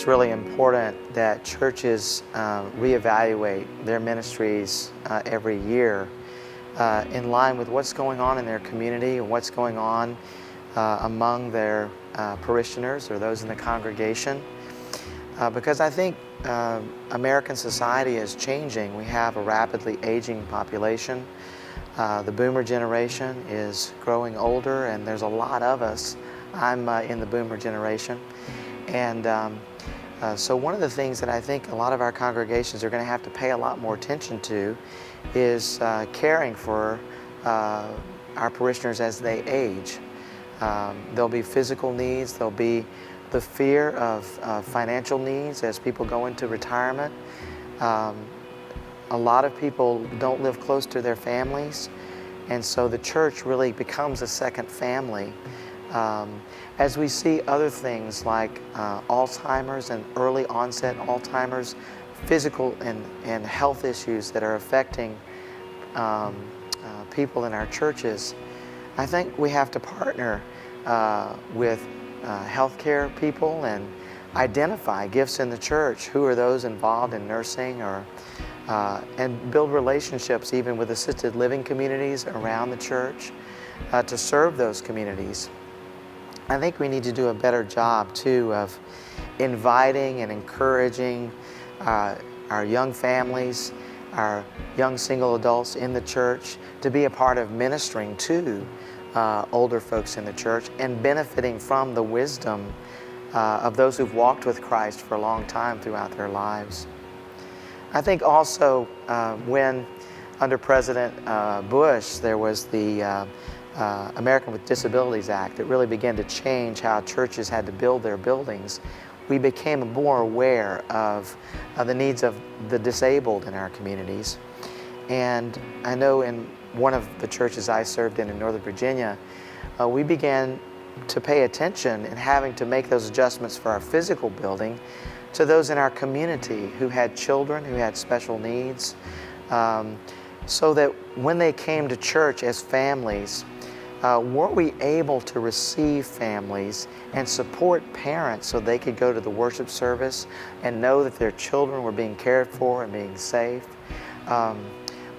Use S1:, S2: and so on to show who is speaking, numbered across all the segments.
S1: it's really important that churches reevaluate their ministries every year in line with what's going on in their community and what's going on among their parishioners or those in the congregation. Because I think American society is changing. We have a rapidly aging population. The boomer generation is growing older, and there's a lot of us. I'm in the boomer generation. And so one of the things that I think a lot of our congregations are going to have to pay a lot more attention to is caring for our parishioners as they age. There'll be physical needs, there'll be the fear of financial needs as people go into retirement. A lot of people don't live close to their families, and so the church really becomes a second family. As we see other things like Alzheimer's and early onset Alzheimer's, physical and health issues that are affecting people in our churches, I think we have to partner with healthcare people and identify gifts in the church. Who are those involved in nursing, or and build relationships even with assisted living communities around the church to serve those communities. I think we need to do a better job too of inviting and encouraging our young families, our young single adults in the church to be a part of ministering to older folks in the church and benefiting from the wisdom of those who've walked with Christ for a long time throughout their lives. I think also when under President Bush there was the American with Disabilities Act, it really began to change how churches had to build their buildings. We became more aware of the needs of the disabled in our communities. And I know in one of the churches I served in Northern Virginia, we began to pay attention and having to make those adjustments for our physical building to those in our community who had children, who had special needs, so that when they came to church as families, weren't we able to receive families and support parents so they could go to the worship service and know that their children were being cared for and being safe?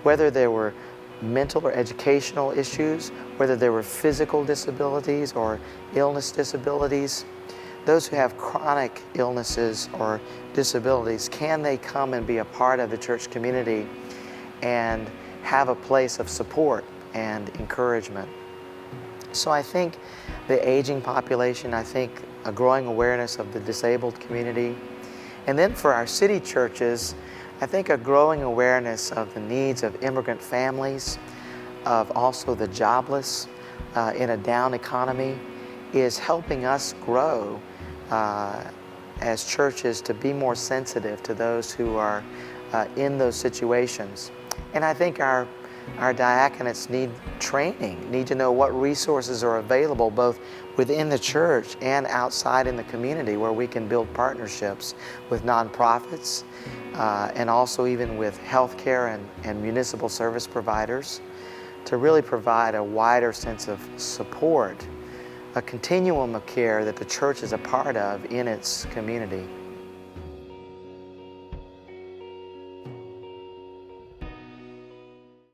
S1: Whether there were mental or educational issues, whether there were physical disabilities or illness disabilities, those who have chronic illnesses or disabilities, can they come and be a part of the church community and have a place of support and encouragement? So I think the aging population, I think a growing awareness of the disabled community, and then for our city churches, I think a growing awareness of the needs of immigrant families, of also the jobless in a down economy, is helping us grow as churches to be more sensitive to those who are in those situations. And I think our diaconates need training, need to know what resources are available both within the church and outside in the community, where we can build partnerships with nonprofits and also even with healthcare and municipal service providers to really provide a wider sense of support, a continuum of care that the church is a part of in its community.